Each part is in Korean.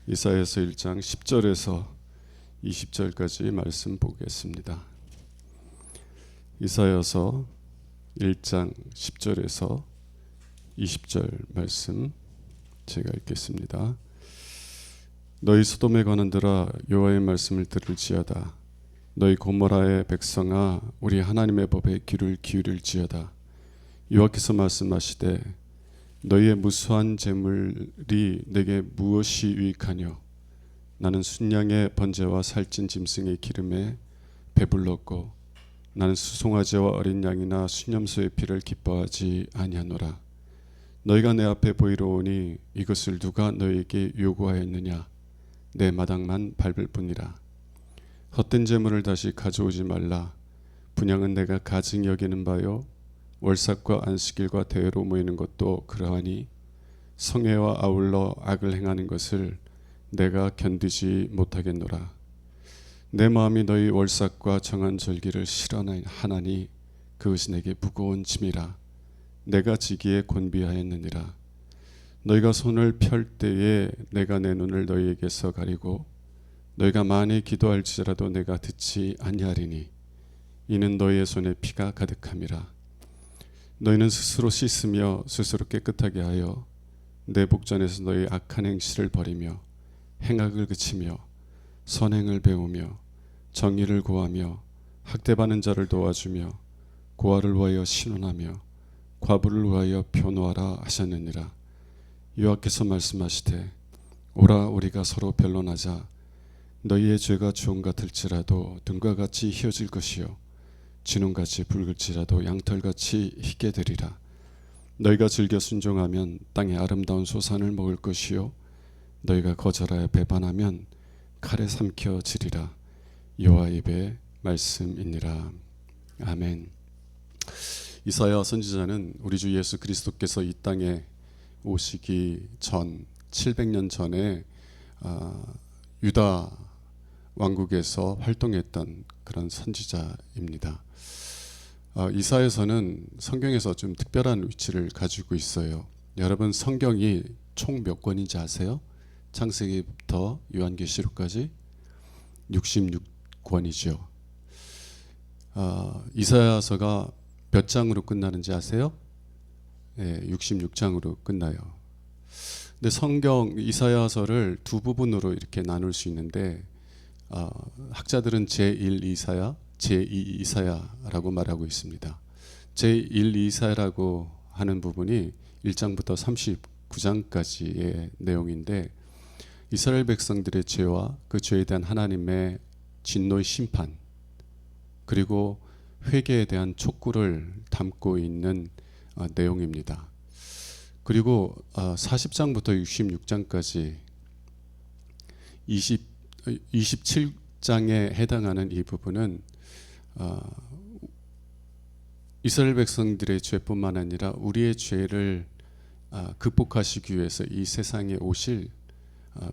이사야서 1장 10절에서 20절까지 말씀 보겠습니다. 이사야서 1장 10절에서 20절 말씀 제가 읽겠습니다. 너희 소돔에 관한들아 여호와의 말씀을 들을지어다. 너희 고모라의 백성아 우리 하나님의 법에 귀를 기울일지어다. 여호와께서 말씀하시되 너희의 무수한 재물이 내게 무엇이 유익하뇨? 나는 순양의 번제와 살찐 짐승의 기름에 배불렀고 나는 수송아지와 어린 양이나 순염소의 피를 기뻐하지 아니하노라. 너희가 내 앞에 보이러 오니 이것을 누가 너희에게 요구하였느냐? 내 마당만 밟을 뿐이라. 헛된 재물을 다시 가져오지 말라. 분향은 내가 가증히 여기는 바요 월삭과 안식일과 대회로 모이는 것도 그러하니 성회와 아울러 악을 행하는 것을 내가 견디지 못하겠노라. 내 마음이 너희 월삭과 정한 절기를 싫어하나니 그것이 내게 무거운 짐이라. 내가 지기에 곤비하였느니라. 너희가 손을 펼 때에 내가 내 눈을 너희에게서 가리고 너희가 많이 기도할지라도 내가 듣지 아니하리니 이는 너희의 손에 피가 가득함이라. 너희는 스스로 씻으며 스스로 깨끗하게 하여 내 복전에서 너희 악한 행실을 버리며 행악을 그치며 선행을 배우며 정의를 구하며 학대받는 자를 도와주며 고아를 위하여 신원하며 과부를 위하여 변호하라 하셨느니라. 여호와께서 말씀하시되 오라 우리가 서로 변론하자. 너희의 죄가 주홍 같을지라도 등과 같이 희어질 것이요 진홍같이 붉을지라도 양털같이 희게 되리라. 너희가 즐겨 순종하면 땅의 아름다운 소산을 먹을 것이요 너희가 거절하여 배반하면 칼에 삼켜지리라. 여호와 입의 말씀이니라. 아멘. 이사야 선지자는 우리 주 예수 그리스도께서 이 땅에 오시기 전 700년 전에 유다 왕국에서 활동했던 그런 선지자입니다. 이사야서는 성경에서 좀 특별한 위치를 가지고 있어요. 여러분 성경이 총 몇 권인지 아세요? 창세기부터 요한계시록까지 66권이죠. 이사야서가 몇 장으로 끝나는지 아세요? 네, 66장으로 끝나요. 근데 성경 이사야서를 두 부분으로 이렇게 나눌 수 있는데 학자들은 제1 이사야, 제2 이사야라고 말하고 있습니다. 제1 이사야라고 하는 부분이 1장부터 39장까지의 내용인데 이스라엘 백성들의 죄와 그 죄에 대한 하나님의 진노의 심판 그리고 회개에 대한 촉구를 담고 있는 내용입니다. 그리고 40장부터 66장까지 27장에 해당하는 이 부분은 이스라엘 백성들의 죄뿐만 아니라 우리의 죄를 극복하시기 위해서 이 세상에 오실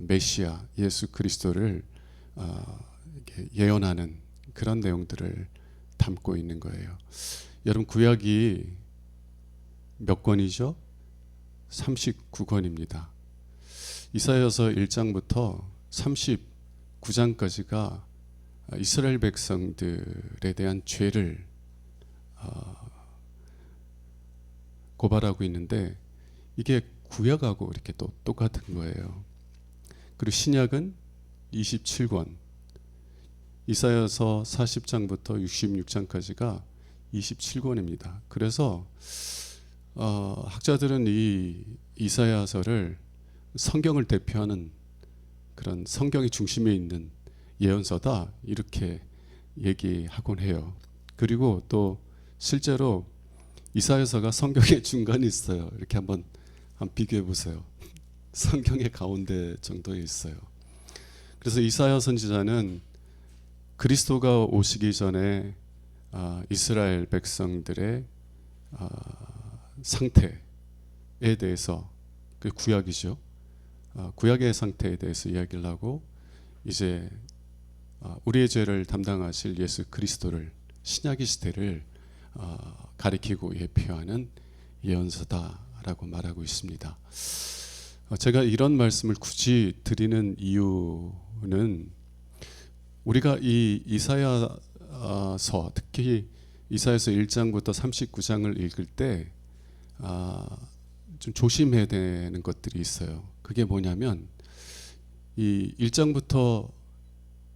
메시아 예수 그리스도를 예언하는 그런 내용들을 담고 있는 거예요. 여러분 구약이 몇 권이죠? 39권입니다. 이사야서 1장부터 39장까지가 이스라엘 백성들에 대한 죄를 고발하고 있는데 이게 구약하고 이렇게 또 똑같은 거예요. 그리고 신약은 27권, 이사야서 40장부터 66장까지가 27권입니다. 그래서 학자들은 이 이사야서를 성경을 대표하는 그런 성경의 중심에 있는 예언서다 이렇게 얘기하곤 해요. 그리고 또 실제로 이사야서가 성경의 중간에 있어요. 이렇게 한번 비교해 보세요. 성경의 가운데 정도에 있어요. 그래서 이사야 선지자는 그리스도가 오시기 전에 이스라엘 백성들의 상태에 대해서 그 구약이죠. 구약의 상태에 대해서 이야기를 하고 이제 우리의 죄를 담당하실 예수 그리스도를 신약의 시대를 가리키고 예표하는 예언서다라고 말하고 있습니다. 제가 이런 말씀을 굳이 드리는 이유는 우리가 이 이사야서, 특히 이사야서 1장부터 39장을 읽을 때 좀 조심해야 되는 것들이 있어요. 그게 뭐냐면 이 1장부터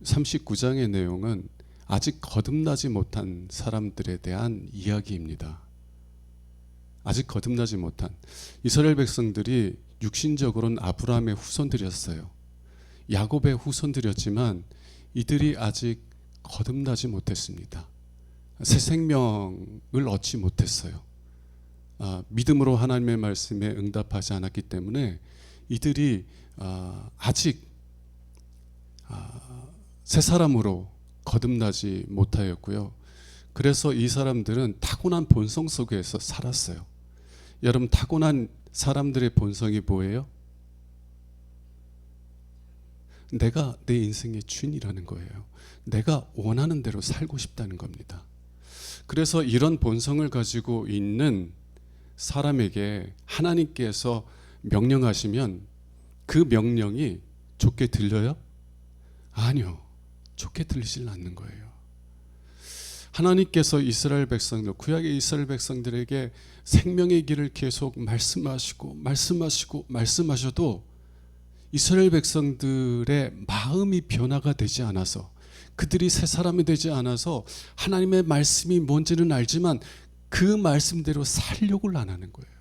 39장의 내용은 아직 거듭나지 못한 사람들에 대한 이야기입니다. 아직 거듭나지 못한 이스라엘 백성들이 육신적으로는 아브라함의 후손들이었어요. 야곱의 후손들이었지만 이들이 아직 거듭나지 못했습니다. 새 생명을 얻지 못했어요. 믿음으로 하나님의 말씀에 응답하지 않았기 때문에 이들이 아직 새 사람으로 거듭나지 못하였고요. 그래서 이 사람들은 타고난 본성 속에서 살았어요. 여러분, 타고난 사람들의 본성이 뭐예요? 내가 내 인생의 주인이라는 거예요. 내가 원하는 대로 살고 싶다는 겁니다. 그래서 이런 본성을 가지고 있는 사람에게 하나님께서 명령하시면 그 명령이 좋게 들려요? 아니요. 좋게 들리질 않는 거예요. 하나님께서 이스라엘 백성들, 구약의 이스라엘 백성들에게 생명의 길을 계속 말씀하셔도 이스라엘 백성들의 마음이 변화가 되지 않아서, 그들이 새 사람이 되지 않아서 하나님의 말씀이 뭔지는 알지만 그 말씀대로 살려고를 안 하는 거예요.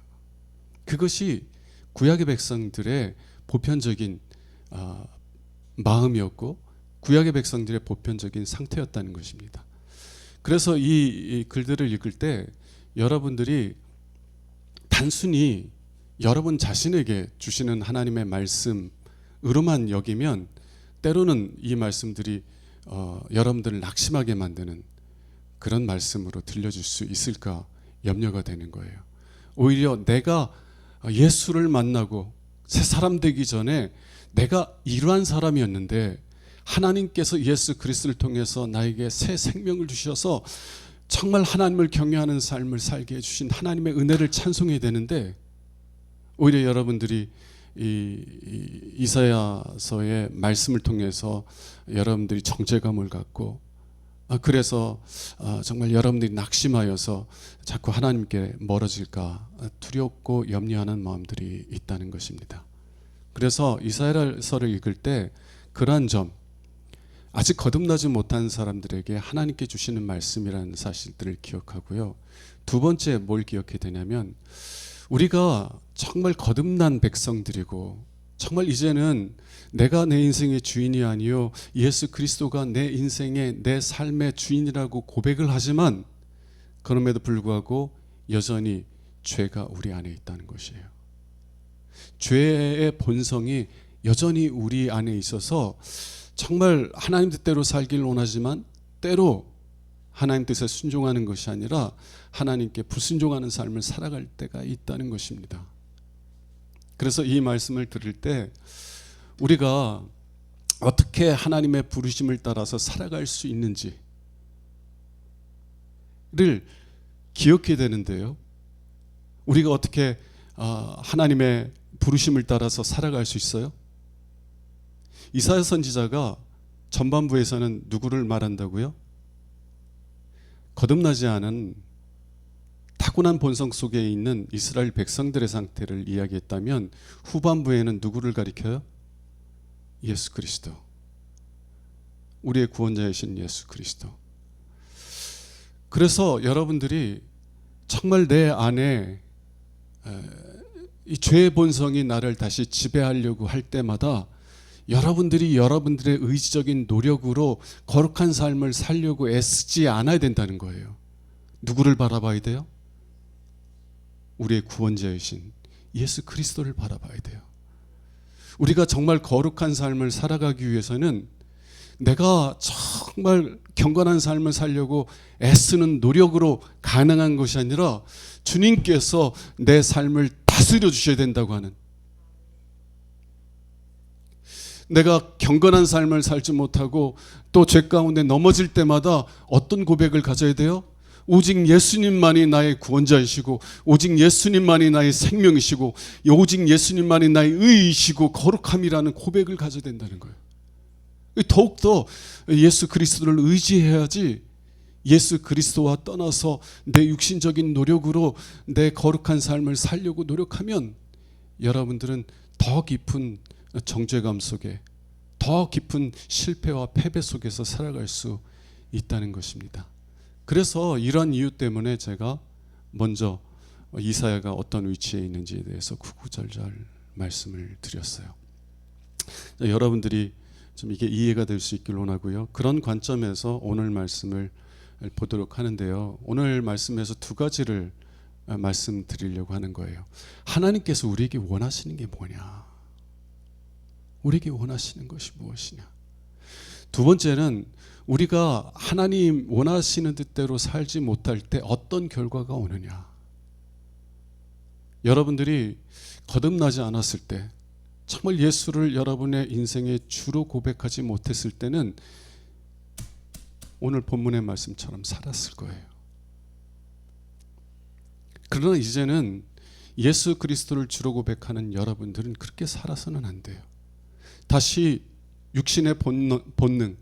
그것이 구약의 백성들의 보편적인 마음이었고 구약의 백성들의 보편적인 상태였다는 것입니다. 그래서 이 글들을 읽을 때 여러분들이 단순히 여러분 자신에게 주시는 하나님의 말씀으로만 여기면 때로는 이 말씀들이 여러분들을 낙심하게 만드는 그런 말씀으로 들려줄 수 있을까 염려가 되는 거예요. 오히려 내가 예수를 만나고 새 사람 되기 전에 내가 이러한 사람이었는데 하나님께서 예수 그리스도를 통해서 나에게 새 생명을 주셔서 정말 하나님을 경외하는 삶을 살게 해주신 하나님의 은혜를 찬송해야 되는데, 오히려 여러분들이 이사야서의 말씀을 통해서 여러분들이 정죄감을 갖고 그래서 정말 여러분들이 낙심하여서 자꾸 하나님께 멀어질까 두렵고 염려하는 마음들이 있다는 것입니다. 그래서 이사야서를 읽을 때 그러한 점, 아직 거듭나지 못한 사람들에게 하나님께 주시는 말씀이라는 사실들을 기억하고요. 두 번째 뭘 기억해야 되냐면 우리가 정말 거듭난 백성들이고 정말 이제는 내가 내 인생의 주인이 아니요 예수 그리스도가 내 인생의 내 삶의 주인이라고 고백을 하지만 그럼에도 불구하고 여전히 죄가 우리 안에 있다는 것이에요. 죄의 본성이 여전히 우리 안에 있어서 정말 하나님 뜻대로 살길 원하지만 때로 하나님 뜻에 순종하는 것이 아니라 하나님께 불순종하는 삶을 살아갈 때가 있다는 것입니다. 그래서 이 말씀을 들을 때 우리가 어떻게 하나님의 부르심을 따라서 살아갈 수 있는지를 기억해야 되는데요. 우리가 어떻게 하나님의 부르심을 따라서 살아갈 수 있어요? 이사야 선지자가 전반부에서는 누구를 말한다고요? 거듭나지 않은 타고난 본성 속에 있는 이스라엘 백성들의 상태를 이야기했다면 후반부에는 누구를 가리켜요? 예수 그리스도, 우리의 구원자이신 예수 그리스도. 그래서 여러분들이 정말 내 안에 이 죄의 본성이 나를 다시 지배하려고 할 때마다 여러분들이 여러분들의 의지적인 노력으로 거룩한 삶을 살려고 애쓰지 않아야 된다는 거예요. 누구를 바라봐야 돼요? 우리의 구원자이신 예수 그리스도를 바라봐야 돼요. 우리가 정말 거룩한 삶을 살아가기 위해서는 내가 정말 경건한 삶을 살려고 애쓰는 노력으로 가능한 것이 아니라 주님께서 내 삶을 다스려 주셔야 된다고 하는, 내가 경건한 삶을 살지 못하고 또 죄 가운데 넘어질 때마다 어떤 고백을 가져야 돼요? 오직 예수님만이 나의 구원자이시고 오직 예수님만이 나의 생명이시고 오직 예수님만이 나의 의이시고 거룩함이라는 고백을 가져야 된다는 거예요. 더욱더 예수 그리스도를 의지해야지 예수 그리스도와 떠나서 내 육신적인 노력으로 내 거룩한 삶을 살려고 노력하면 여러분들은 더 깊은 정죄감 속에 더 깊은 실패와 패배 속에서 살아갈 수 있다는 것입니다. 그래서 이런 이유 때문에 제가 먼저 이사야가 어떤 위치에 있는지에 대해서 구구절절 말씀을 드렸어요. 여러분들이 좀 이게 이해가 될 수 있길 원하고요. 그런 관점에서 오늘 말씀을 보도록 하는데요. 오늘 말씀에서 두 가지를 말씀드리려고 하는 거예요. 하나님께서 우리에게 원하시는 게 뭐냐? 우리에게 원하시는 것이 무엇이냐? 두 번째는 우리가 하나님 원하시는 뜻대로 살지 못할 때 어떤 결과가 오느냐? 여러분들이 거듭나지 않았을 때, 정말 예수를 여러분의 인생의 주로 고백하지 못했을 때는 오늘 본문의 말씀처럼 살았을 거예요. 그러나 이제는 예수 그리스도를 주로 고백하는 여러분들은 그렇게 살아서는 안 돼요. 다시 육신의 본능,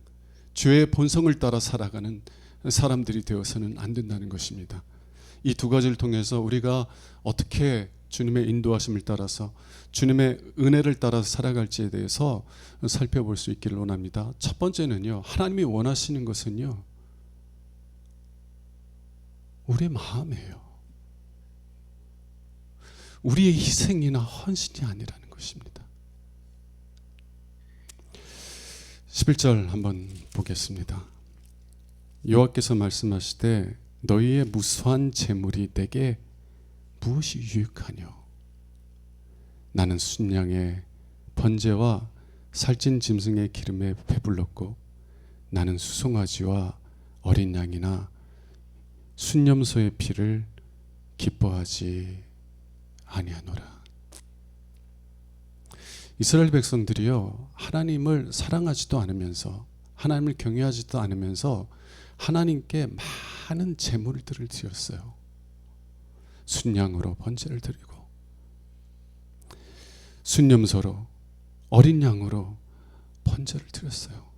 죄의 본성을 따라 살아가는 사람들이 되어서는 안 된다는 것입니다. 이 두 가지를 통해서 우리가 어떻게 주님의 인도하심을 따라서 주님의 은혜를 따라서 살아갈지에 대해서 살펴볼 수 있기를 원합니다. 첫 번째는요, 하나님이 원하시는 것은요, 우리의 마음이에요. 우리의 희생이나 헌신이 아니라는 것입니다. 11절 한번 보겠습니다. 여호와께서 말씀하시되 너희의 무수한 재물이 내게 무엇이 유익하뇨? 나는 순양의 번제와 살찐 짐승의 기름에 배불렀고 나는 수송아지와 어린 양이나 순염소의 피를 기뻐하지 아니하노라. 이스라엘 백성들이요, 하나님을 사랑하지도 않으면서 하나님을 경외하지도 않으면서 하나님께 많은 제물들을 드렸어요. 순양으로 번제를 드리고 순염소로 어린 양으로 번제를 드렸어요.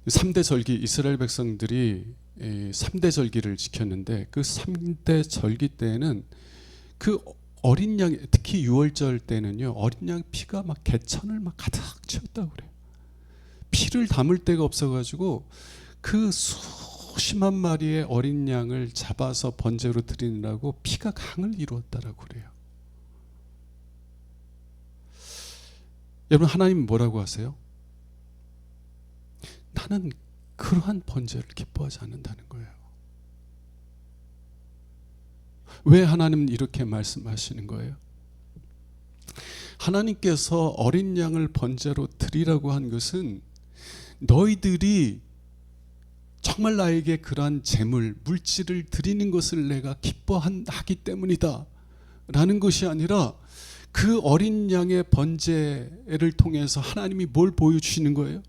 3대 절기, 이스라엘 백성들이 3대 절기를 지켰는데 그 3대 절기 때에는 그 어린 양, 특히 6월절 때는요, 어린 양 피가 막 개천을 막 가득 채웠다고 그래요. 피를 담을 데가 없어가지고 그 수십만 마리의 어린 양을 잡아서 번제로 드리느라고 피가 강을 이루었다라고 그래요. 여러분, 하나님 뭐라고 하세요? 나는 그러한 번제를 기뻐하지 않는다는 거예요. 왜 하나님은 이렇게 말씀하시는 거예요? 하나님께서 어린 양을 번제로 드리라고 한 것은 너희들이 정말 나에게 그러한 재물, 물질을 드리는 것을 내가 기뻐하기 때문이다 라는 것이 아니라 그 어린 양의 번제를 통해서 하나님이 뭘 보여주시는 거예요?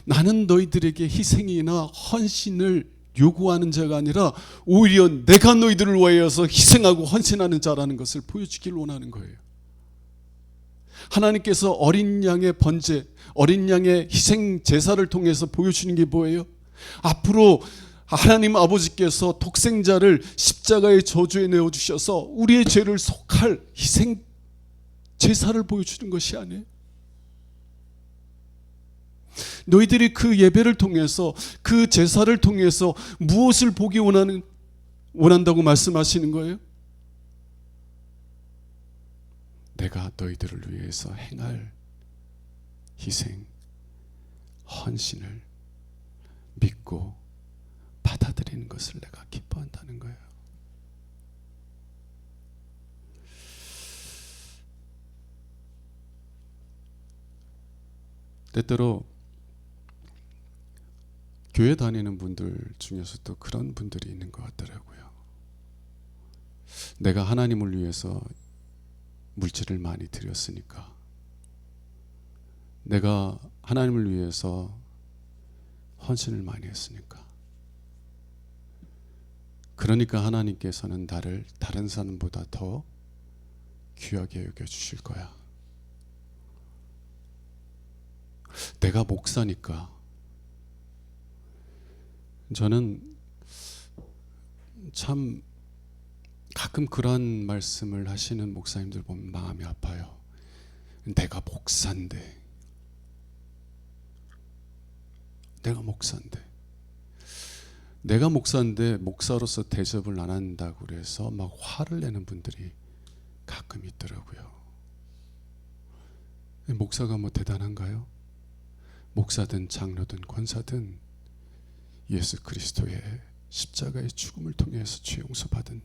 나는 너희들에게 희생이나 헌신을 요구하는 자가 아니라 오히려 내가 너희들을 위하여서 희생하고 헌신하는 자라는 것을 보여주길 원하는 거예요. 하나님께서 어린 양의 번제, 어린 양의 희생 제사를 통해서 보여주는 게 뭐예요? 앞으로 하나님 아버지께서 독생자를 십자가의 저주에 내어주셔서 우리의 죄를 속할 희생 제사를 보여주는 것이 아니에요. 너희들이 그 예배를 통해서, 그 제사를 통해서 무엇을 보기 원한다고 말씀하시는 거예요? 내가 너희들을 위해서 행할 희생, 헌신을 믿고 받아들이는 것을 내가 기뻐한다는 거예요. 때때로 교회 다니는 분들 중에서도 그런 분들이 있는 것 같더라고요. 내가 하나님을 위해서 물질을 많이 드렸으니까, 내가 하나님을 위해서 헌신을 많이 했으니까 그러니까 하나님께서는 나를 다른 사람보다 더 귀하게 여겨주실 거야. 내가 목사니까. 저는 참 가끔 그런 말씀을 하시는 목사님들 보면 마음이 아파요. 내가 목사인데, 내가 목사인데 목사로서 대접을 안 한다고 그래서 막 화를 내는 분들이 가끔 있더라고요. 목사가 뭐 대단한가요? 목사든 장로든 권사든 예수 그리스도의 십자가의 죽음을 통해서 죄 용서받은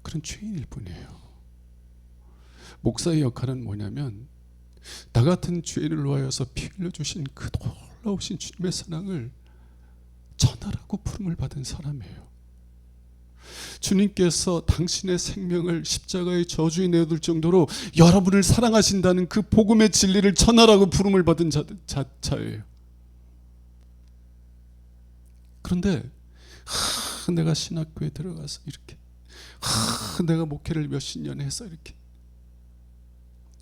그런 죄인일 뿐이에요. 목사의 역할은 뭐냐면 나 같은 죄인을 위하여서 피 흘려주신 그 놀라우신 주님의 사랑을 전하라고 부름을 받은 사람이에요. 주님께서 당신의 생명을 십자가의 저주에 내어둘 정도로 여러분을 사랑하신다는 그 복음의 진리를 전하라고 부름을 받은 자예요. 그런데 내가 신학교에 들어가서 이렇게 내가 목회를 몇십 년 해서 이렇게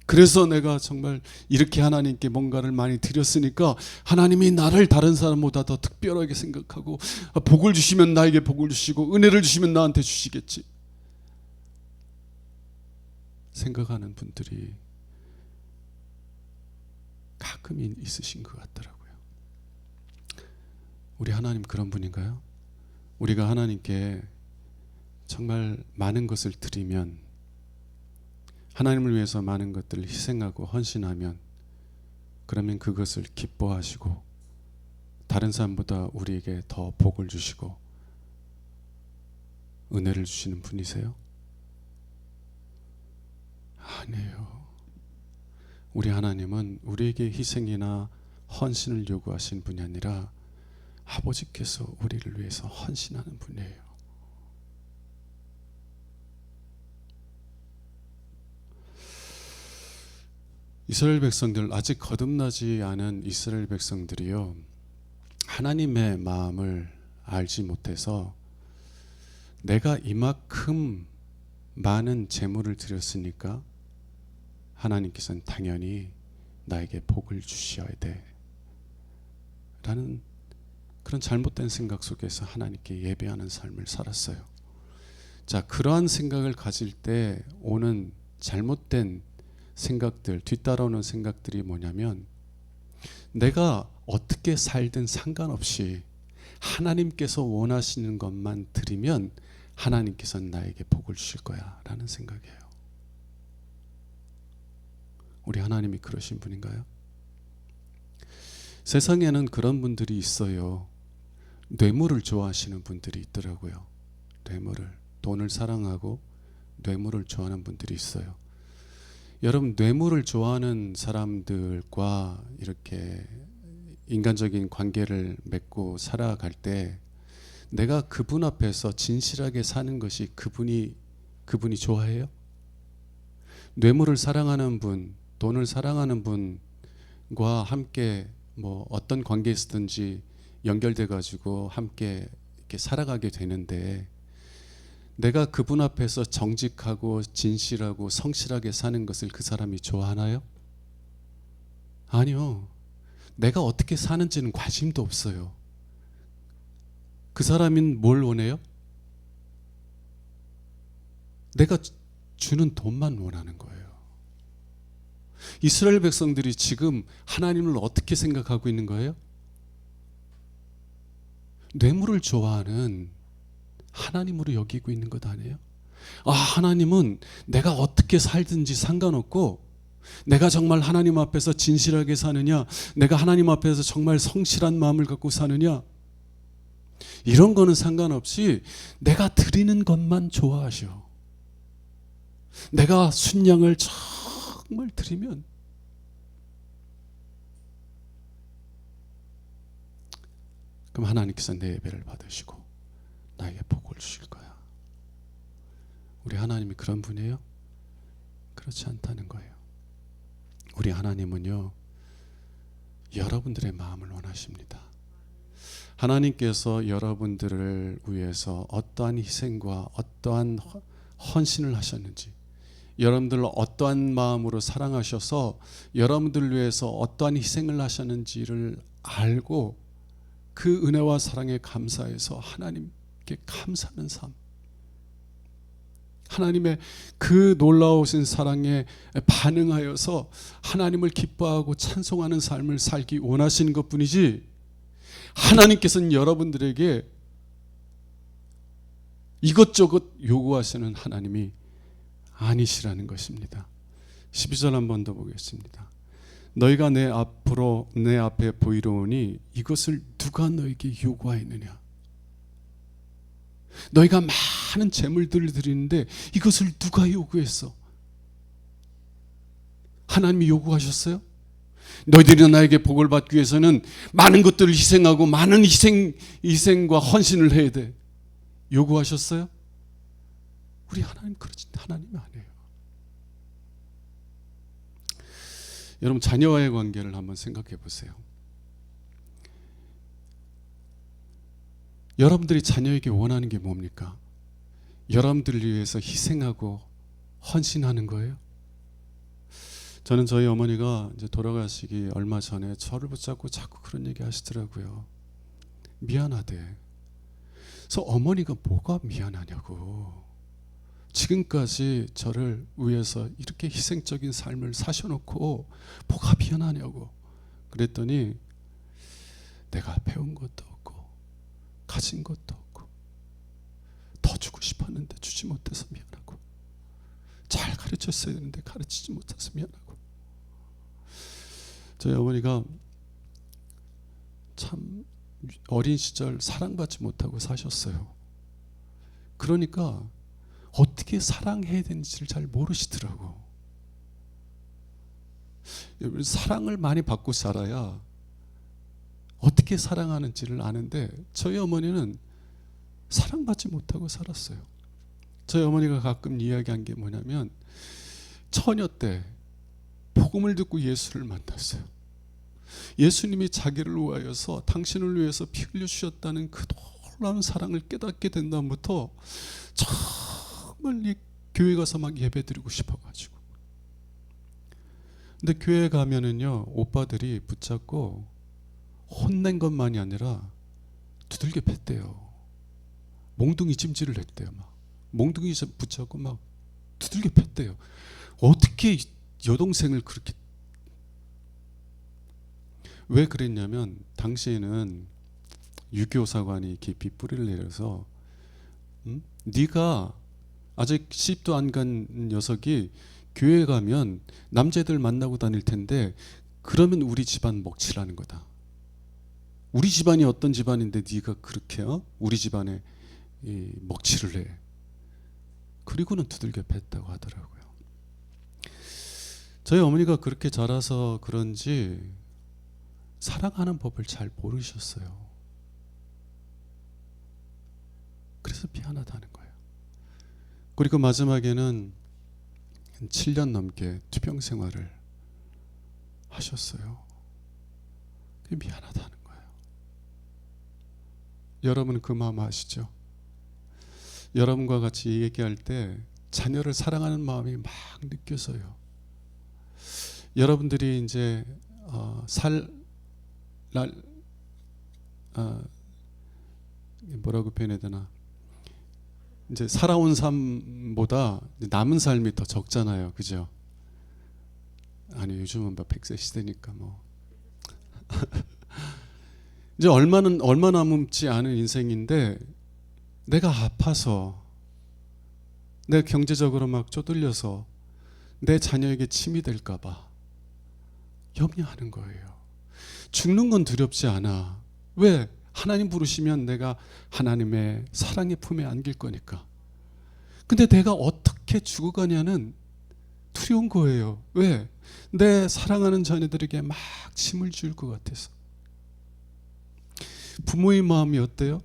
그래서 내가 정말 이렇게 하나님께 뭔가를 많이 드렸으니까 하나님이 나를 다른 사람보다 더 특별하게 생각하고 복을 주시면 나에게 복을 주시고 은혜를 주시면 나한테 주시겠지 생각하는 분들이 가끔 있으신 것 같더라고요. 우리 하나님 그런 분인가요? 우리가 하나님께 정말 많은 것을 드리면, 하나님을 위해서 많은 것들을 희생하고 헌신하면, 그러면 그것을 기뻐하시고 다른 사람보다 우리에게 더 복을 주시고 은혜를 주시는 분이세요? 아니에요. 우리 하나님은 우리에게 희생이나 헌신을 요구하신 분이 아니라 아버지께서 우리를 위해서 헌신하는 분이에요. 이스라엘 백성들, 아직 거듭나지 않은 이스라엘 백성들이요, 하나님의 마음을 알지 못해서 내가 이만큼 많은 재물을 드렸으니까 하나님께서는 당연히 나에게 복을 주셔야 돼 라는 그런 잘못된 생각 속에서 하나님께 예배하는 삶을 살았어요. 자, 그러한 생각을 가질 때 오는 잘못된 생각들, 뒤따라오는 생각들이 뭐냐면, 내가 어떻게 살든 상관없이 하나님께서 원하시는 것만 드리면 하나님께서는 나에게 복을 주실 거야 라는 생각이에요. 우리 하나님이 그러신 분인가요? 세상에는 그런 분들이 있어요. 뇌물을 좋아하시는 분들이 있더라고요. 돈을 사랑하고 뇌물을 좋아하는 분들이 있어요. 여러분, 뇌물을 좋아하는 사람들과 이렇게 인간적인 관계를 맺고 살아갈 때 내가 그분 앞에서 진실하게 사는 것이 그분이 좋아해요? 뇌물을 사랑하는 분, 돈을 사랑하는 분과 함께 뭐 어떤 관계에 있든지 연결돼 가지고 함께 이렇게 살아가게 되는데, 내가 그분 앞에서 정직하고 진실하고 성실하게 사는 것을 그 사람이 좋아하나요? 아니요. 내가 어떻게 사는지는 관심도 없어요. 그 사람은 뭘 원해요? 내가 주는 돈만 원하는 거예요. 이스라엘 백성들이 지금 하나님을 어떻게 생각하고 있는 거예요? 뇌물을 좋아하는 하나님으로 여기고 있는 것 아니에요? 하나님은 내가 어떻게 살든지 상관없고, 내가 정말 하나님 앞에서 진실하게 사느냐, 내가 하나님 앞에서 정말 성실한 마음을 갖고 사느냐, 이런 거는 상관없이 내가 드리는 것만 좋아하셔. 내가 순양을 정말 드리면 그럼 하나님께서 내 예배를 받으시고 나에게 복을 주실 거야. 우리 하나님이 그런 분이에요? 그렇지 않다는 거예요. 우리 하나님은요, 여러분들의 마음을 원하십니다. 하나님께서 여러분들을 위해서 어떠한 희생과 어떠한 헌신을 하셨는지, 여러분들을 어떠한 마음으로 사랑하셔서 여러분들을 위해서 어떠한 희생을 하셨는지를 알고 그 은혜와 사랑에 감사해서 하나님께 감사하는 삶, 하나님의 그 놀라우신 사랑에 반응하여서 하나님을 기뻐하고 찬송하는 삶을 살기 원하시는 것뿐이지, 하나님께서는 여러분들에게 이것저것 요구하시는 하나님이 아니시라는 것입니다. 12절 한 번 더 보겠습니다. 너희가 내 앞에 보이려오니 이것을 누가 너에게 요구하였느냐. 너희가 많은 재물들을 드리는데 이것을 누가 요구했어? 하나님이 요구하셨어요? 너희들이 나에게 복을 받기 위해서는 많은 것들을 희생하고 많은 희생과 헌신을 해야 돼. 요구하셨어요? 우리 하나님 그러지 하나님이 아니에요. 여러분, 자녀와의 관계를 한번 생각해 보세요. 여러분들이 자녀에게 원하는 게 뭡니까? 여러분들을 위해서 희생하고 헌신하는 거예요? 저는 저희 어머니가 이제 돌아가시기 얼마 전에 저를 붙잡고 자꾸 그런 얘기 하시더라고요. 미안하대. 그래서 어머니가 뭐가 미안하냐고. 지금까지 저를 위해서 이렇게 희생적인 삶을 사셔놓고 뭐가 미안하냐고. 그랬더니 내가 배운 것도 없고 가진 것도 없고 더 주고 싶었는데 주지 못해서 미안하고, 잘 가르쳤어야 되는데 가르치지 못해서 미안하고. 저희 어머니가 참 어린 시절 사랑받지 못하고 사셨어요. 그러니까 어떻게 사랑해야 되는지를 잘 모르시더라고. 여러분, 사랑을 많이 받고 살아야 어떻게 사랑하는지를 아는데 저희 어머니는 사랑받지 못하고 살았어요. 저희 어머니가 가끔 이야기한 게 뭐냐면, 처녀 때 복음을 듣고 예수를 만났어요. 예수님이 자기를 위하여서 당신을 위해서 피 흘려 주셨다는 그 놀라운 사랑을 깨닫게 된 다음부터 정말 이 교회 가서 막 예배 드리고 싶어가지고. 근데 교회 가면은요, 오빠들이 붙잡고 혼낸 것만이 아니라 두들겨 팼대요. 몽둥이 찜질을 했대요. 막 몽둥이 붙잡고 막 두들겨 팼대요. 어떻게 여동생을 그렇게. 왜 그랬냐면 당시에는 유교 사관이 깊이 뿌리를 내려서 네가 아직 시집도 안 간 녀석이 교회 가면 남자들 만나고 다닐 텐데 그러면 우리 집안 먹칠하는 거다. 우리 집안이 어떤 집안인데 네가 그렇게 우리 집안에 먹칠을 해. 그리고는 두들겨 팼다고 하더라고요. 저희 어머니가 그렇게 자라서 그런지 사랑하는 법을 잘 모르셨어요. 그래서 미안하다는 거예요. 그리고 마지막에는 7년 넘게 투병 생활을 하셨어요. 미안하다는 거예요. 여러분 그 마음 아시죠? 여러분과 같이 얘기할 때 자녀를 사랑하는 마음이 막 느껴져요. 여러분들이 이제 뭐라고 표현해야 되나, 이제 살아온 삶보다 남은 삶이 더 적잖아요, 그죠? 아니 요즘은 뭐 100세 시대니까 뭐 이제 얼마 남지 않은 인생인데, 내가 아파서, 내가 경제적으로 막 쪼들려서 내 자녀에게 침이 될까봐 염려하는 거예요. 죽는 건 두렵지 않아. 왜? 하나님 부르시면 내가 하나님의 사랑의 품에 안길 거니까. 근데 내가 어떻게 죽어가냐는 두려운 거예요. 왜? 내 사랑하는 자녀들에게 막 짐을 지을 것 같아서. 부모의 마음이 어때요?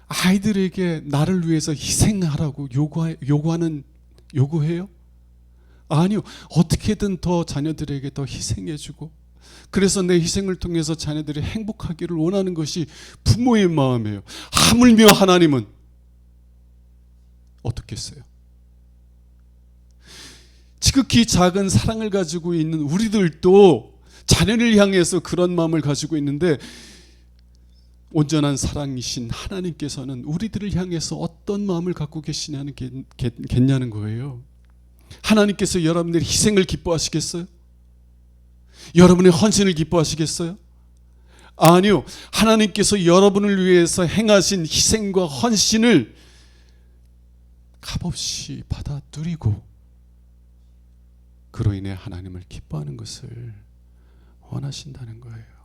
아이들에게 나를 위해서 희생하라고 요구해요? 아니요. 어떻게든 더 자녀들에게 더 희생해주고 그래서 내 희생을 통해서 자녀들이 행복하기를 원하는 것이 부모의 마음이에요. 하물며 하나님은 어떻겠어요? 지극히 작은 사랑을 가지고 있는 우리들도 자녀를 향해서 그런 마음을 가지고 있는데, 온전한 사랑이신 하나님께서는 우리들을 향해서 어떤 마음을 갖고 계시냐는 거예요. 하나님께서 여러분들의 희생을 기뻐하시겠어요? 여러분의 헌신을 기뻐하시겠어요? 아니요. 하나님께서 여러분을 위해서 행하신 희생과 헌신을 값없이 받아 누리고 그로 인해 하나님을 기뻐하는 것을 원하신다는 거예요.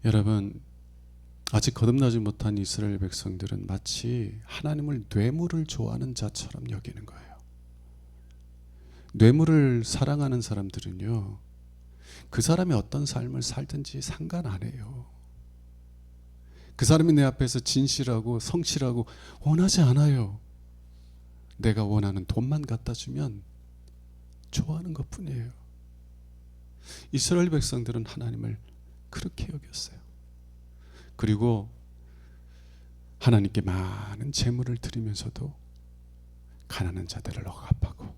여러분, 아직 거듭나지 못한 이스라엘 백성들은 마치 하나님을 뇌물을 좋아하는 자처럼 여기는 거예요. 뇌물을 사랑하는 사람들은요, 그 사람이 어떤 삶을 살든지 상관 안 해요. 그 사람이 내 앞에서 진실하고 성실하고 원하지 않아요. 내가 원하는 돈만 갖다 주면 좋아하는 것뿐이에요. 이스라엘 백성들은 하나님을 그렇게 여겼어요. 그리고 하나님께 많은 재물을 드리면서도 가난한 자들을 억압하고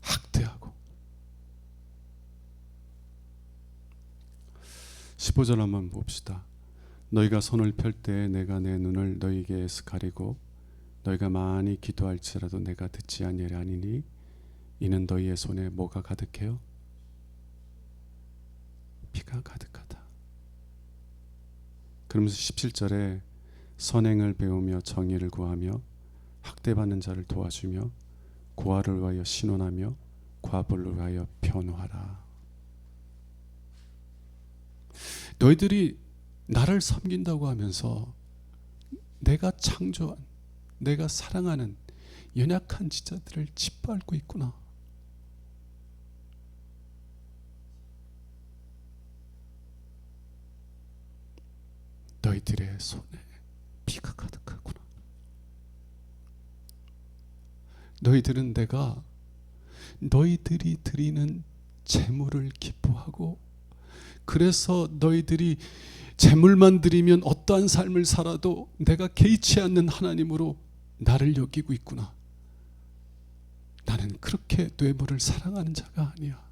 학대하고. 15절 한번 봅시다. 너희가 손을 펼 때 내가 내 눈을 너희에게서 가리고 너희가 많이 기도할지라도 내가 듣지 아니하리니 이는 너희의 손에 뭐가 가득해요? 피가 가득하다. 그러면서 17절에 선행을 배우며 정의를 구하며 학대받는 자를 도와주며 고아를 위하여 신원하며 과부를 위하여 변호하라. 너희들이 나를 섬긴다고 하면서 내가 창조한, 내가 사랑하는 연약한 지자들을 짓밟고 있구나. 너희들의 손에 피가 가득하구나. 너희들은 내가 너희들이 드리는 재물을 기뻐하고, 그래서 너희들이 재물만 드리면 어떠한 삶을 살아도 내가 개의치 않는 하나님으로 나를 여기고 있구나. 나는 그렇게 뇌물을 사랑하는 자가 아니야.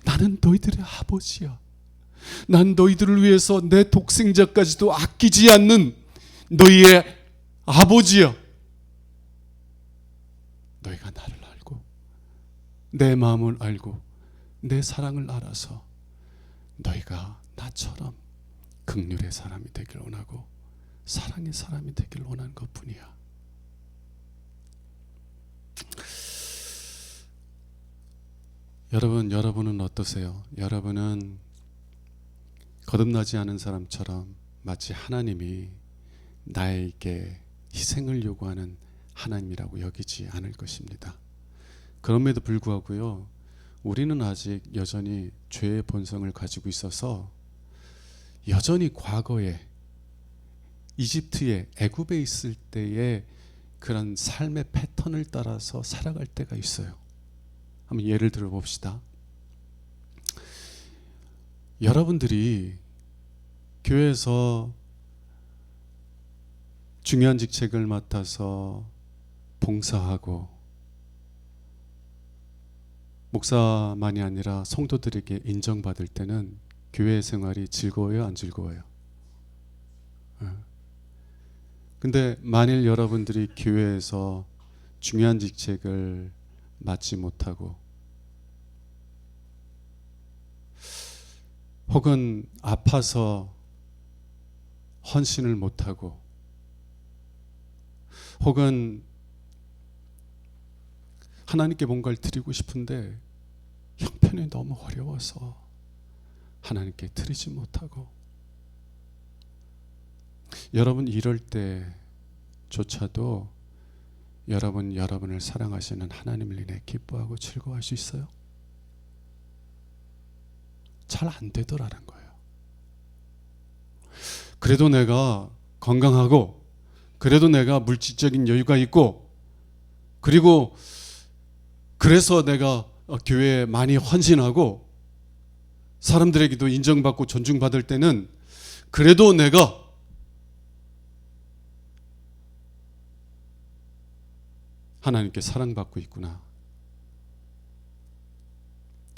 나는 너희들의 아버지야. 난 너희들을 위해서 내 독생자까지도 아끼지 않는 너희의 아버지야. 너희가 나를 알고 내 마음을 알고 내 사랑을 알아서 너희가 나처럼 긍휼의 사람이 되길 원하고 사랑의 사람이 되길 원하는 것뿐이야. 여러분은 어떠세요? 여러분은 거듭나지 않은 사람처럼 마치 하나님이 나에게 희생을 요구하는 하나님이라고 여기지 않을 것입니다. 그럼에도 불구하고요, 우리는 아직 여전히 죄의 본성을 가지고 있어서 여전히 과거에 이집트에 애굽에 있을 때의 그런 삶의 패턴을 따라서 살아갈 때가 있어요. 한번 예를 들어 봅시다. 여러분들이 교회에서 중요한 직책을 맡아서 봉사하고 목사만이 아니라 성도들에게 인정받을 때는 교회 생활이 즐거워요, 안 즐거워요? 근데 만일 여러분들이 교회에서 중요한 직책을 맡지 못하고 혹은 아파서 헌신을 못하고 혹은 하나님께 뭔가를 드리고 싶은데 형편이 너무 어려워서 하나님께 드리지 못하고, 여러분 이럴 때조차도 여러분을 사랑하시는 하나님을 인해 기뻐하고 즐거워할 수 있어요? 잘 안 되더라는 거예요. 그래도 내가 건강하고 그래도 내가 물질적인 여유가 있고 그리고 그래서 내가 교회에 많이 헌신하고 사람들에게도 인정받고 존중받을 때는 그래도 내가 하나님께 사랑받고 있구나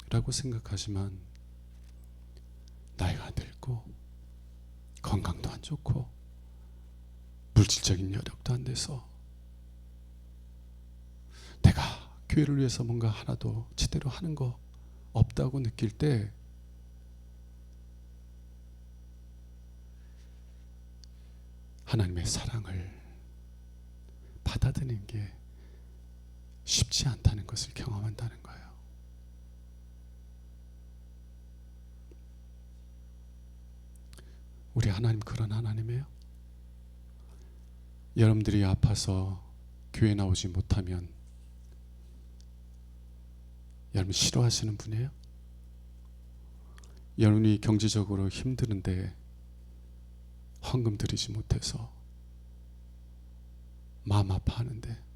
라고 생각하지만, 나이가 들고 건강도 안 좋고 물질적인 여력도 안 돼서 내가 교회를 위해서 뭔가 하나도 제대로 하는 거 없다고 느낄 때 하나님의 사랑을 받아들이는 게 쉽지 않다는 것을 경험한다는 거예요. 우리 하나님 그런 하나님이에요? 여러분들이 아파서 교회 나오지 못하면 여러분 싫어하시는 분이에요? 여러분이 경제적으로 힘드는데 헌금 드리지 못해서 마음 아파하는데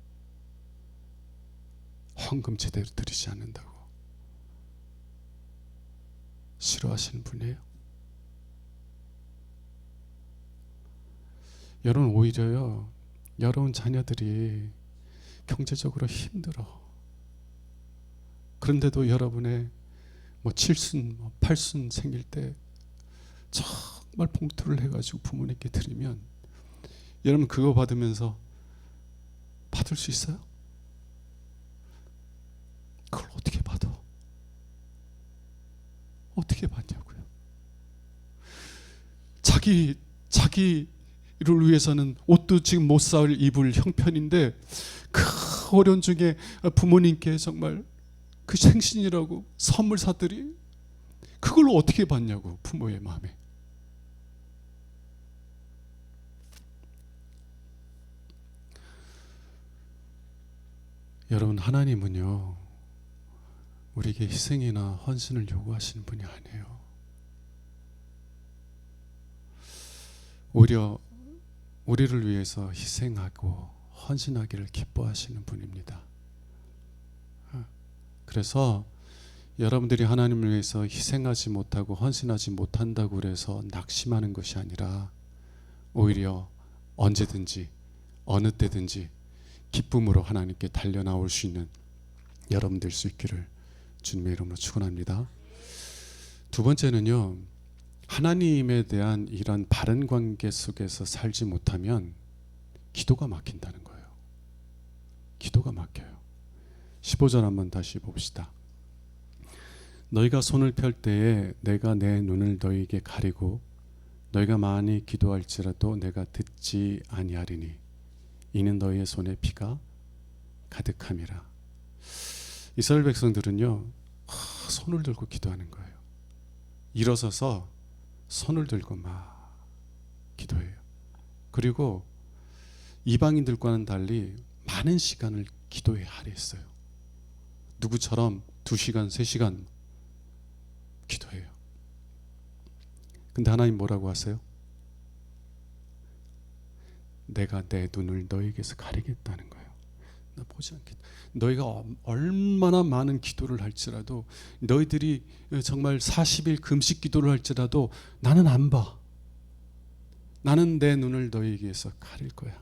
헌금 제대로 드리지 않는다고 싫어하시는 분이에요? 여러분, 오히려요, 여러분 자녀들이 경제적으로 힘들어. 그런데도 여러분의 칠순, 팔순 생길 때 정말 봉투를 해가지고 부모님께 드리면 여러분 그거 받으면서 받을 수 있어요? 그걸 어떻게 받아? 어떻게 받냐고요? 자기를 위해서는 옷도 지금 못 입을 형편인데 그 어려운 중에 부모님께 정말 그 생신이라고 선물 사들이 그걸 어떻게 받냐고, 부모의 마음에. 여러분, 하나님은요 우리에게 희생이나 헌신을 요구하시는 분이 아니에요. 오히려 우리를 위해서 희생하고 헌신하기를 기뻐하시는 분입니다. 그래서 여러분들이 하나님을 위해서 희생하지 못하고 헌신하지 못한다고 그래서 낙심하는 것이 아니라 오히려 언제든지 어느 때든지 기쁨으로 하나님께 달려나올 수 있는 여러분 될 수 있기를 주님의 이름으로 축원합니다. 두 번째는요, 하나님에 대한 이런 바른 관계 속에서 살지 못하면 기도가 막힌다는 거예요. 기도가 막혀요. 15절 한번 다시 봅시다. 너희가 손을 펼 때에 내가 내 눈을 너희에게 가리고 너희가 많이 기도할지라도 내가 듣지 아니하리니 이는 너희의 손에 피가 가득함이라. 이스라엘 백성들은요 손을 들고 기도하는 거예요. 일어서서 손을 들고 막 기도해요. 그리고 이방인들과는 달리 많은 시간을 기도에 할애했어요. 누구처럼 2시간, 3시간 기도해요. 근데 하나님 뭐라고 하세요? 내가 내 눈을 너희에게서 가리겠다는 거예요. 나 보지 않겠다. 너희가 얼마나 많은 기도를 할지라도, 너희들이 정말 40일 금식 기도를 할지라도 나는 안 봐. 나는 내 눈을 너희에게서 가릴 거야.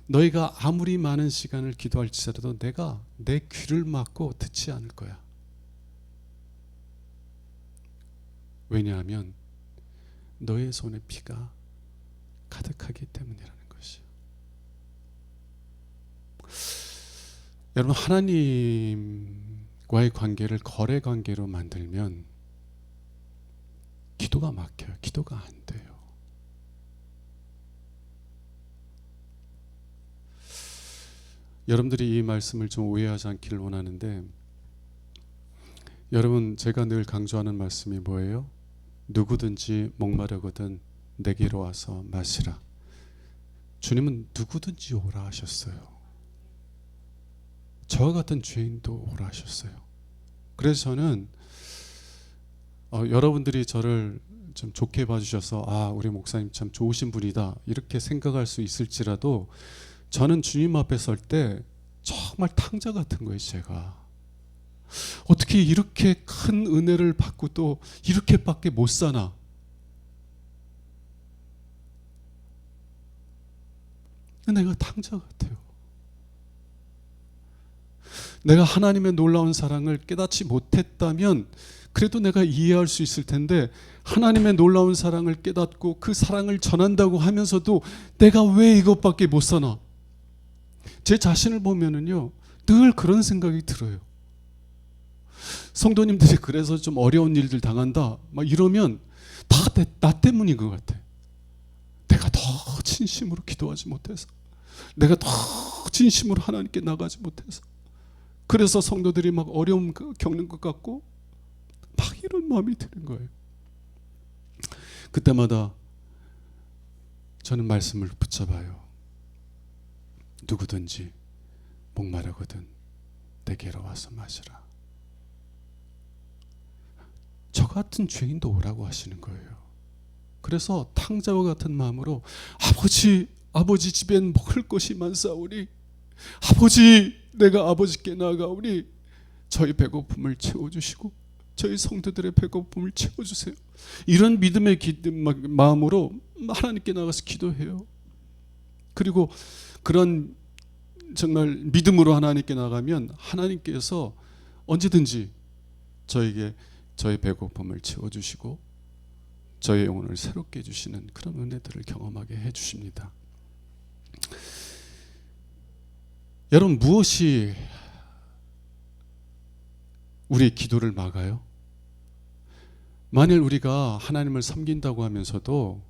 너희가 아무리 많은 시간을 기도할지라도 내가 내 귀를 막고 듣지 않을 거야. 왜냐하면 너의 손에 피가 가득하기 때문이라는 것이요. 여러분, 하나님과의 관계를 거래 관계로 만들면 기도가 막혀요. 기도가 안 돼요. 여러분들이 이 말씀을 좀 오해하지 않기를 원하는데, 여러분, 제가 늘 강조하는 말씀이 뭐예요? 누구든지 목마르거든 내게로 와서 마시라. 주님은 누구든지 오라 하셨어요. 저와 같은 죄인도 오라 하셨어요. 그래서 저는 여러분들이 저를 좀 좋게 봐주셔서 우리 목사님 참 좋으신 분이다 이렇게 생각할 수 있을지라도, 저는 주님 앞에 설 때 정말 탕자 같은 거예요. 제가 어떻게 이렇게 큰 은혜를 받고 또 이렇게밖에 못 사나? 내가 탕자 같아요. 내가 하나님의 놀라운 사랑을 깨닫지 못했다면 그래도 내가 이해할 수 있을 텐데, 하나님의 놀라운 사랑을 깨닫고 그 사랑을 전한다고 하면서도 내가 왜 이것밖에 못 사나? 제 자신을 보면은요, 늘 그런 생각이 들어요. 성도님들이 그래서 좀 어려운 일들 당한다 막 이러면 다 나 때문인 것 같아. 내가 더 진심으로 기도하지 못해서, 내가 더 진심으로 하나님께 나가지 못해서, 그래서 성도들이 막 어려움 겪는 것 같고 막 이런 마음이 드는 거예요. 그때마다 저는 말씀을 붙잡아요. 누구든지 목마르거든 내게로 와서 마시라. 저 같은 죄인도 오라고 하시는 거예요. 그래서 탕자와 같은 마음으로 아버지 집엔 먹을 것이 많사오니, 아버지 내가 아버지께 나아가오니 저희 배고픔을 채워주시고 저희 성도들의 배고픔을 채워주세요. 이런 믿음의 마음으로 하나님께 나가서 기도해요. 그리고 그런 정말 믿음으로 하나님께 나가면 하나님께서 언제든지 저에게 저의 배고픔을 채워주시고 저의 영혼을 새롭게 해주시는 그런 은혜들을 경험하게 해주십니다. 여러분, 무엇이 우리의 기도를 막아요? 만일 우리가 하나님을 섬긴다고 하면서도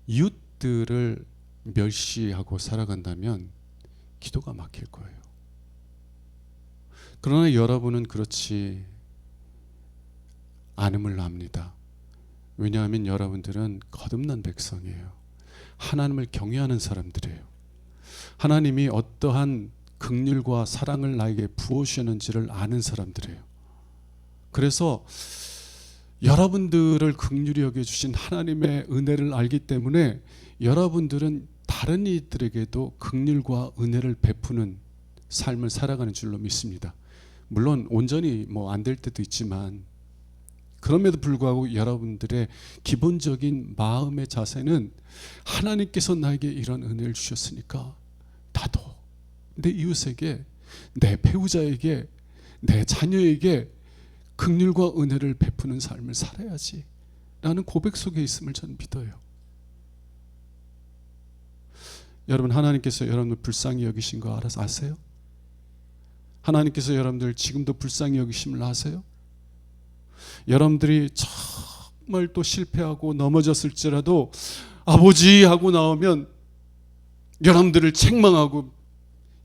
이웃들을 멸시하고 살아간다면 기도가 막힐 거예요. 그러나 여러분은 그렇지 않음을 압니다. 왜냐하면 여러분들은 거듭난 백성이에요. 하나님을 경외하는 사람들이에요. 하나님이 어떠한 긍휼과 사랑을 나에게 부어주셨는지를 아는 사람들이에요. 그래서 여러분들을 긍휼히 여겨주신 하나님의 은혜를 알기 때문에 여러분들은 다른 이들에게도 긍휼과 은혜를 베푸는 삶을 살아가는 줄로 믿습니다. 물론 온전히 안 될 때도 있지만, 그럼에도 불구하고 여러분들의 기본적인 마음의 자세는 하나님께서 나에게 이런 은혜를 주셨으니까 나도 내 이웃에게, 내 배우자에게, 내 자녀에게 긍휼과 은혜를 베푸는 삶을 살아야지 라는 고백 속에 있음을 저는 믿어요. 여러분, 하나님께서 여러분을 불쌍히 여기신 거 아세요? 하나님께서 여러분들 지금도 불쌍히 여기심을 아세요? 여러분들이 정말 또 실패하고 넘어졌을지라도 아버지 하고 나오면 여러분들을 책망하고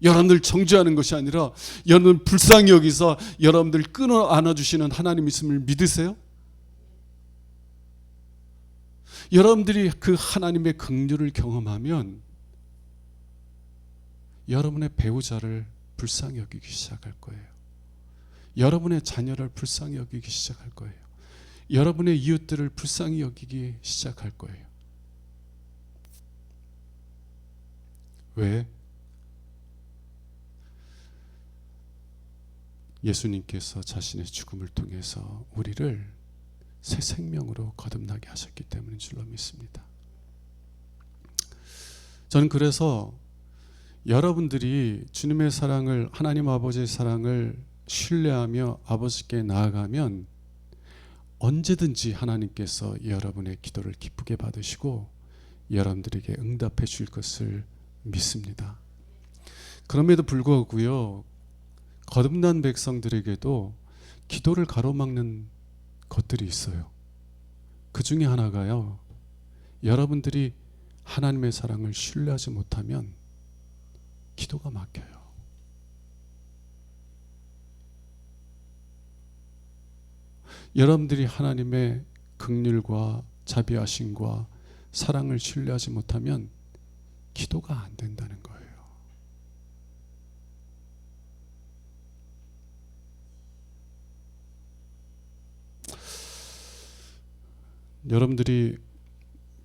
여러분들 정죄하는 것이 아니라 여러분 불쌍히 여기서 여러분들 끊어 안아주시는 하나님 있음을 믿으세요? 여러분들이 그 하나님의 긍휼을 경험하면 여러분의 배우자를 불쌍히 여기기 시작할 거예요. 여러분의 자녀를 불쌍히 여기기 시작할 거예요. 여러분의 이웃들을 불쌍히 여기기 시작할 거예요. 왜? 예수님께서 자신의 죽음을 통해서 우리를 새 생명으로 거듭나게 하셨기 때문인 줄로 믿습니다. 저는 그래서 여러분들이 주님의 사랑을, 하나님 아버지의 사랑을 신뢰하며 아버지께 나아가면 언제든지 하나님께서 여러분의 기도를 기쁘게 받으시고 여러분들에게 응답해 줄 것을 믿습니다. 그럼에도 불구하고요, 거듭난 백성들에게도 기도를 가로막는 것들이 있어요. 그 중에 하나가요, 여러분들이 하나님의 사랑을 신뢰하지 못하면 기도가 막혀요. 여러분들이 하나님의 긍휼과 자비하심과 사랑을 신뢰하지 못하면 기도가 안 된다는 거예요. 여러분들이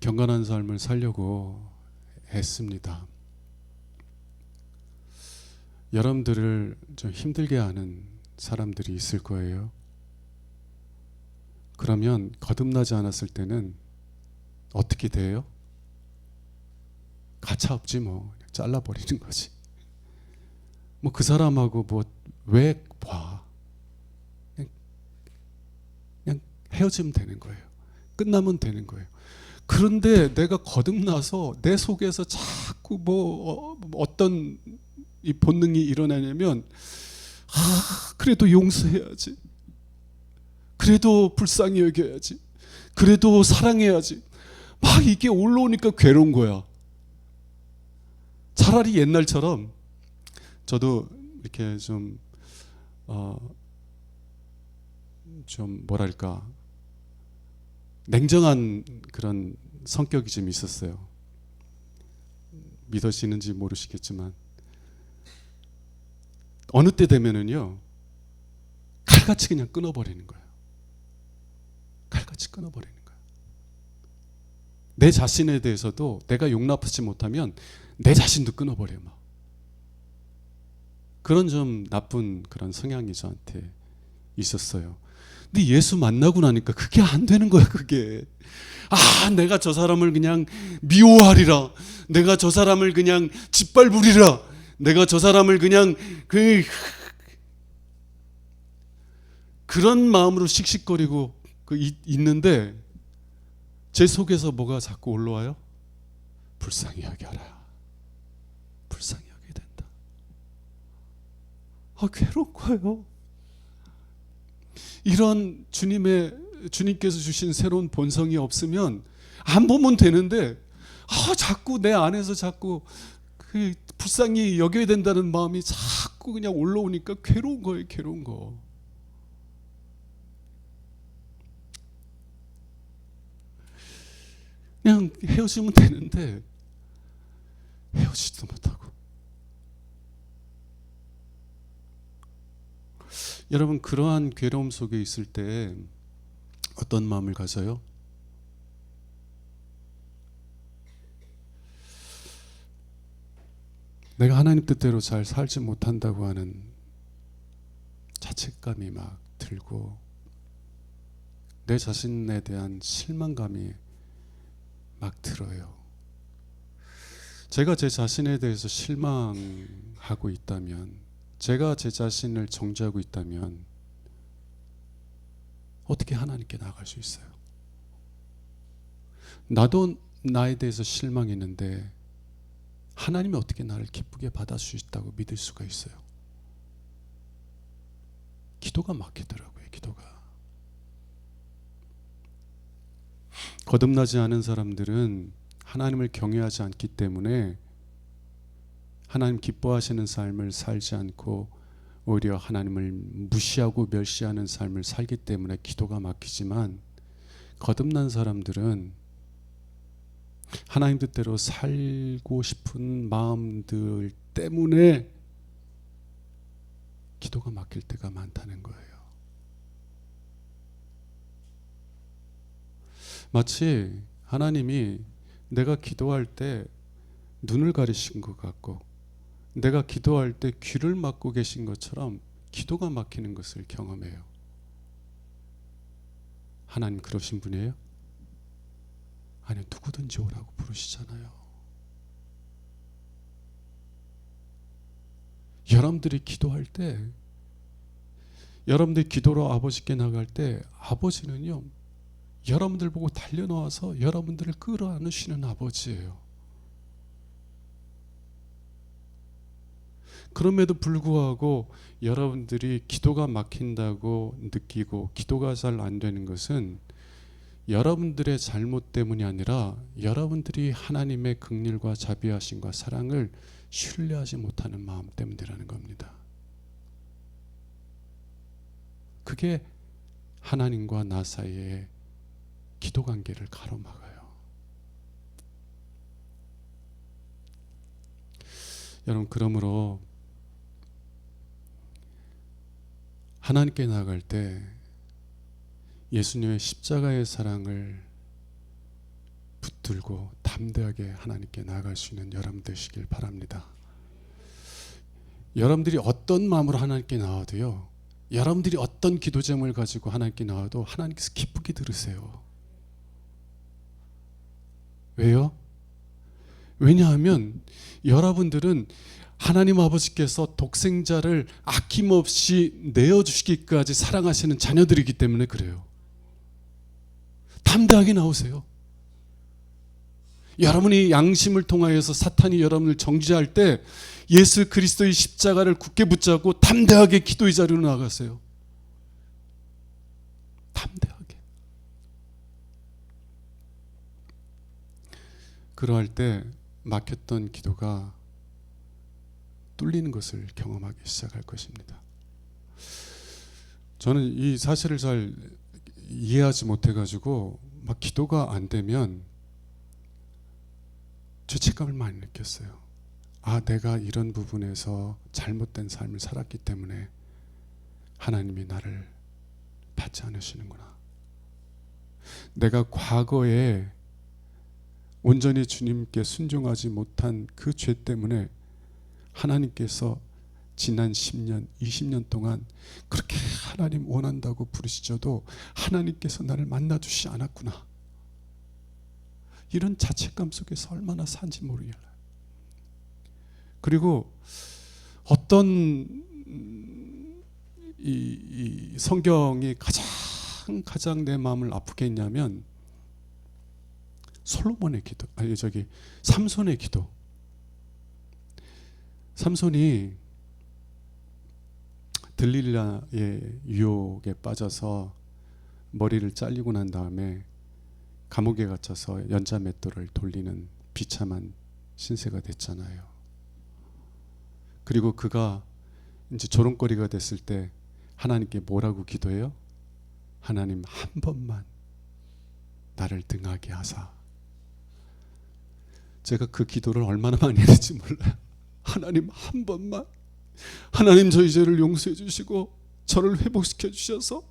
경건한 삶을 살려고 애씁니다. 여러분들을 좀 힘들게 하는 사람들이 있을 거예요. 그러면 거듭나지 않았을 때는 어떻게 돼요? 가차없지 뭐. 그냥 잘라버리는 거지. 뭐 그 사람하고 뭐 왜 봐. 그냥 헤어지면 되는 거예요. 끝나면 되는 거예요. 그런데 내가 거듭나서 내 속에서 자꾸 뭐 어떤 이 본능이 일어나냐면 그래도 용서해야지. 그래도 불쌍히 여겨야지. 그래도 사랑해야지. 막 이게 올라오니까 괴로운 거야. 차라리 옛날처럼 저도 이렇게 좀 뭐랄까 냉정한 그런 성격이 좀 있었어요. 믿으시는지 모르시겠지만 어느 때 되면은요 칼같이 그냥 끊어버리는 거예요. 칼같이 끊어버리는 거예요. 내 자신에 대해서도 내가 용납하지 못하면 내 자신도 끊어버려요. 막. 그런 좀 나쁜 그런 성향이 저한테 있었어요. 근데 예수 만나고 나니까 그게 안 되는 거야. 그게 내가 저 사람을 그냥 미워하리라, 내가 저 사람을 그냥 짓밟으리라, 내가 저 사람을 그냥 그런 마음으로 씩씩거리고 있는데 제 속에서 뭐가 자꾸 올라와요? 불쌍히 여겨라. 불쌍히 여겨야 된다. 괴로운 거예요. 이런 주님께서 주신 새로운 본성이 없으면 안 보면 되는데 자꾸 내 안에서 자꾸 그 불쌍히 여겨야 된다는 마음이 자꾸 그냥 올라오니까 괴로운 거예요. 괴로운 거. 그냥 헤어지면 되는데 헤어지지도 못하고. 여러분 그러한 괴로움 속에 있을 때 어떤 마음을 가져요? 내가 하나님 뜻대로 잘 살지 못한다고 하는 자책감이 막 들고 내 자신에 대한 실망감이 막 들어요. 제가 제 자신에 대해서 실망하고 있다면, 제가 제 자신을 정죄하고 있다면 어떻게 하나님께 나아갈 수 있어요? 나도 나에 대해서 실망했는데 하나님이 어떻게 나를 기쁘게 받아줄 수 있다고 믿을 수가 있어요? 기도가 막히더라고요. 기도가. 거듭나지 않은 사람들은 하나님을 경외하지 않기 때문에 하나님 기뻐하시는 삶을 살지 않고 오히려 하나님을 무시하고 멸시하는 삶을 살기 때문에 기도가 막히지만, 거듭난 사람들은 하나님 뜻대로 살고 싶은 마음들 때문에 기도가 막힐 때가 많다는 거예요. 마치 하나님이 내가 기도할 때 눈을 가리신 것 같고 내가 기도할 때 귀를 막고 계신 것처럼 기도가 막히는 것을 경험해요. 하나님 그러신 분이에요? 아니, 누구든지 오라고 부르시잖아요. 여러분들이 기도할 때, 여러분들이 기도로 아버지께 나갈 때 아버지는요 여러분들 보고 달려나와서 여러분들을 끌어안으시는 아버지예요. 그럼에도 불구하고 여러분들이 기도가 막힌다고 느끼고 기도가 잘 안 되는 것은 여러분들의 잘못 때문이 아니라 여러분들이 하나님의 긍휼과 자비하심과 사랑을 신뢰하지 못하는 마음 때문이라는 겁니다. 그게 하나님과 나 사이의 기도 관계를 가로막아요. 여러분, 그러므로 하나님께 나아갈 때 예수님의 십자가의 사랑을 붙들고 담대하게 하나님께 나아갈 수 있는 여러분 되시길 바랍니다. 여러분들이 어떤 마음으로 하나님께 나와도요, 여러분들이 어떤 기도 제목을 가지고 하나님께 나와도 하나님께서 기쁘게 들으세요. 왜요? 왜냐하면 여러분들은 하나님 아버지께서 독생자를 아낌없이 내어주시기까지 사랑하시는 자녀들이기 때문에 그래요. 담대하게 나오세요. 여러분이 양심을 통하여서 사탄이 여러분을 정죄할 때 예수 그리스도의 십자가를 굳게 붙잡고 담대하게 기도의 자리로 나가세요. 담대하게. 그러할 때 막혔던 기도가 뚫리는 것을 경험하기 시작할 것입니다. 저는 이 사실을 잘 이해하지 못해가지고 막 기도가 안 되면 죄책감을 많이 느꼈어요. 아, 내가 이런 부분에서 잘못된 삶을 살았기 때문에 하나님이 나를 받지 않으시는구나. 내가 과거에 온전히 주님께 순종하지 못한 그 죄 때문에 하나님께서 지난 10년, 20년 동안 그렇게 하나님 원한다고 부르시셔도 하나님께서 나를 만나주시지 않았구나. 이런 자책감 속에서 얼마나 산지 모르겠어요. 그리고 어떤 이 성경이 가장 내 마음을 아프게 했냐면 솔로몬의 기도, 삼손의 기도. 삼손이 들릴라의 유혹에 빠져서 머리를 잘리고 난 다음에 감옥에 갇혀서 연자맷돌을 돌리는 비참한 신세가 됐잖아요. 그리고 그가 이제 조롱거리가 됐을 때 하나님께 뭐라고 기도해요? 하나님 한 번만 나를 등하게 하사. 제가 그 기도를 얼마나 많이 했는지 몰라요. 하나님 한 번만, 하나님 저희 죄를 용서해 주시고 저를 회복시켜 주셔서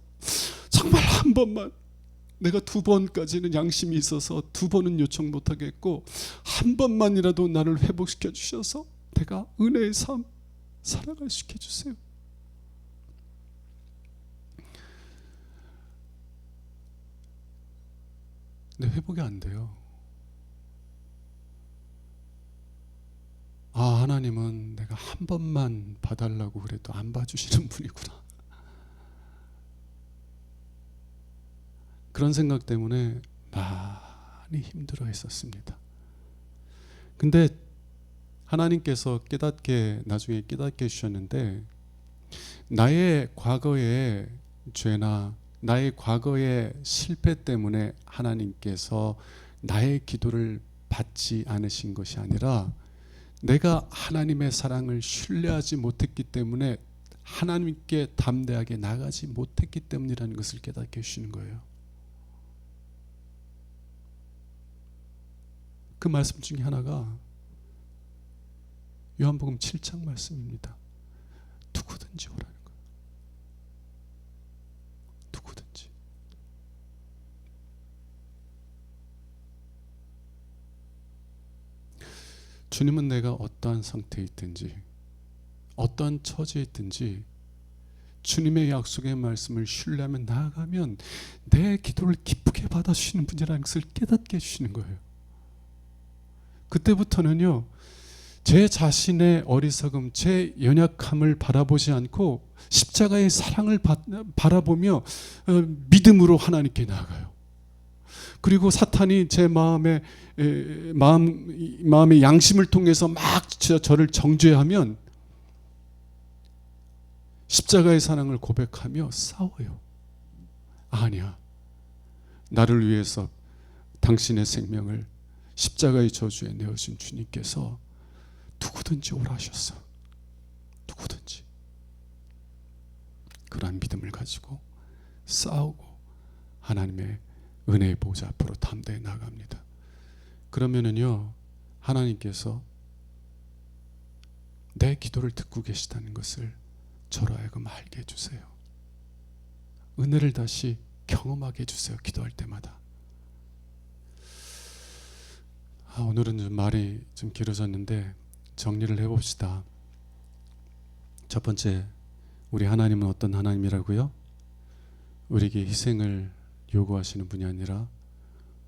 정말 한 번만, 내가 2번까지는 양심이 있어서 2번은 요청 못하겠고 한 번만이라도 나를 회복시켜 주셔서 내가 은혜의 삶 살아갈 수 있게 해주세요. 근데 회복이 안 돼요. 아, 하나님은 내가 한 번만 봐달라고 그래도 안 봐주시는 분이구나. 그런 생각 때문에 많이 힘들어 했었습니다. 근데 하나님께서 나중에 깨닫게 해주셨는데, 나의 과거의 죄나 나의 과거의 실패 때문에 하나님께서 나의 기도를 받지 않으신 것이 아니라 내가 하나님의 사랑을 신뢰하지 못했기 때문에 하나님께 담대하게 나가지 못했기 때문이라는 것을 깨닫게 해주시는 거예요. 그 말씀 중에 하나가 요한복음 7장 말씀입니다. 누구든지 오라는 거예요. 누구든지. 주님은 내가 어떠한 상태에 있든지 어떠한 처지에 있든지 주님의 약속의 말씀을 신뢰하며 나아가면 내 기도를 기쁘게 받아주시는 분이라는 것을 깨닫게 해주시는 거예요. 그때부터는요, 제 자신의 어리석음, 제 연약함을 바라보지 않고 십자가의 사랑을 바라보며 믿음으로 하나님께 나아가요. 그리고 사탄이 제 마음의 양심을 통해서 막 저를 정죄하면 십자가의 사랑을 고백하며 싸워요. 아니야, 나를 위해서 당신의 생명을 십자가의 저주에 내어준 주님께서 누구든지 오라 하셨어. 누구든지. 그러한 믿음을 가지고 싸우고 하나님의 은혜의 보좌 앞으로 담대히 나갑니다. 그러면은요, 하나님께서 내 기도를 듣고 계시다는 것을 저로 하여금 알게 해주세요. 은혜를 다시 경험하게 해주세요. 기도할 때마다. 오늘은 좀 말이 좀 길어졌는데 정리를 해봅시다. 첫 번째, 우리 하나님은 어떤 하나님이라고요? 우리에게 희생을 요구하시는 분이 아니라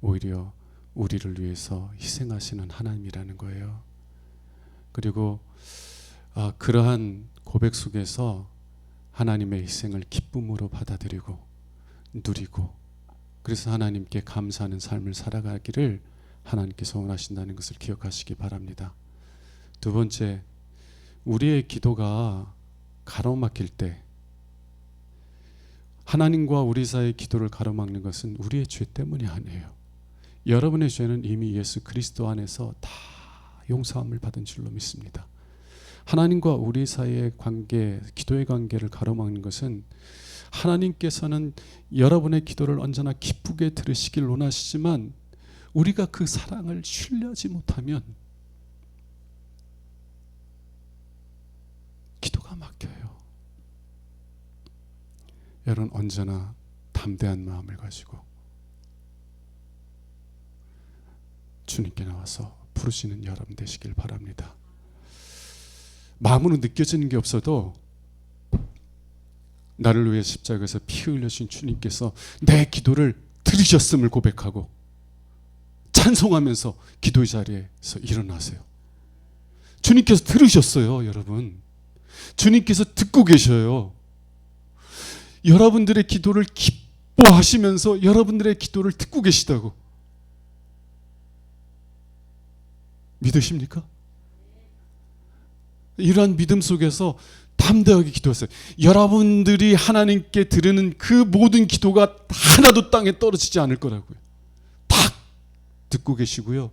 오히려 우리를 위해서 희생하시는 하나님이라는 거예요. 그리고 그러한 고백 속에서 하나님의 희생을 기쁨으로 받아들이고 누리고, 그래서 하나님께 감사하는 삶을 살아가기를 하나님께서 원하신다는 것을 기억하시기 바랍니다. 두 번째, 우리의 기도가 가로막힐 때, 하나님과 우리 사이의 기도를 가로막는 것은 우리의 죄 때문이 아니에요. 여러분의 죄는 이미 예수 그리스도 안에서 다 용서함을 받은 줄로 믿습니다. 하나님과 우리 사이의 관계, 기도의 관계를 가로막는 것은 하나님께서는 여러분의 기도를 언제나 기쁘게 들으시길 원하시지만 우리가 그 사랑을 신뢰하지 못하면 기도가 막혀요. 여러분, 언제나 담대한 마음을 가지고 주님께 나와서 부르시는 여러분 되시길 바랍니다. 마음으로 느껴지는 게 없어도 나를 위해 십자가에서 피 흘려주신 주님께서 내 기도를 들으셨음을 고백하고 찬송하면서 기도의 자리에서 일어나세요. 주님께서 들으셨어요, 여러분. 주님께서 듣고 계셔요. 여러분들의 기도를 기뻐하시면서 여러분들의 기도를 듣고 계시다고. 믿으십니까? 이러한 믿음 속에서 담대하게 기도하세요. 여러분들이 하나님께 드리는 그 모든 기도가 하나도 땅에 떨어지지 않을 거라고요. 다 듣고 계시고요.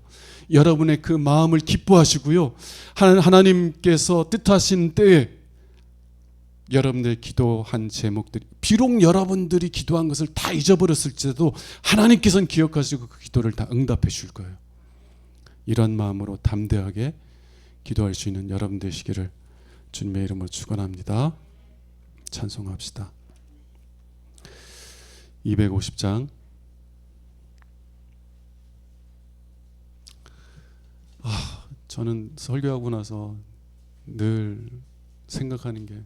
여러분의 그 마음을 기뻐하시고요. 하나님께서 뜻하신 때에 여러분들의 기도한 제목들이, 비록 여러분들이 기도한 것을 다 잊어버렸을지라도 하나님께서는 기억하시고 그 기도를 다 응답해 줄 거예요. 이런 마음으로 담대하게 기도할 수 있는 여러분 되시기를 주님의 이름으로 축원합니다. 찬송합시다. 250장. 저는 설교하고 나서 늘 생각하는 게,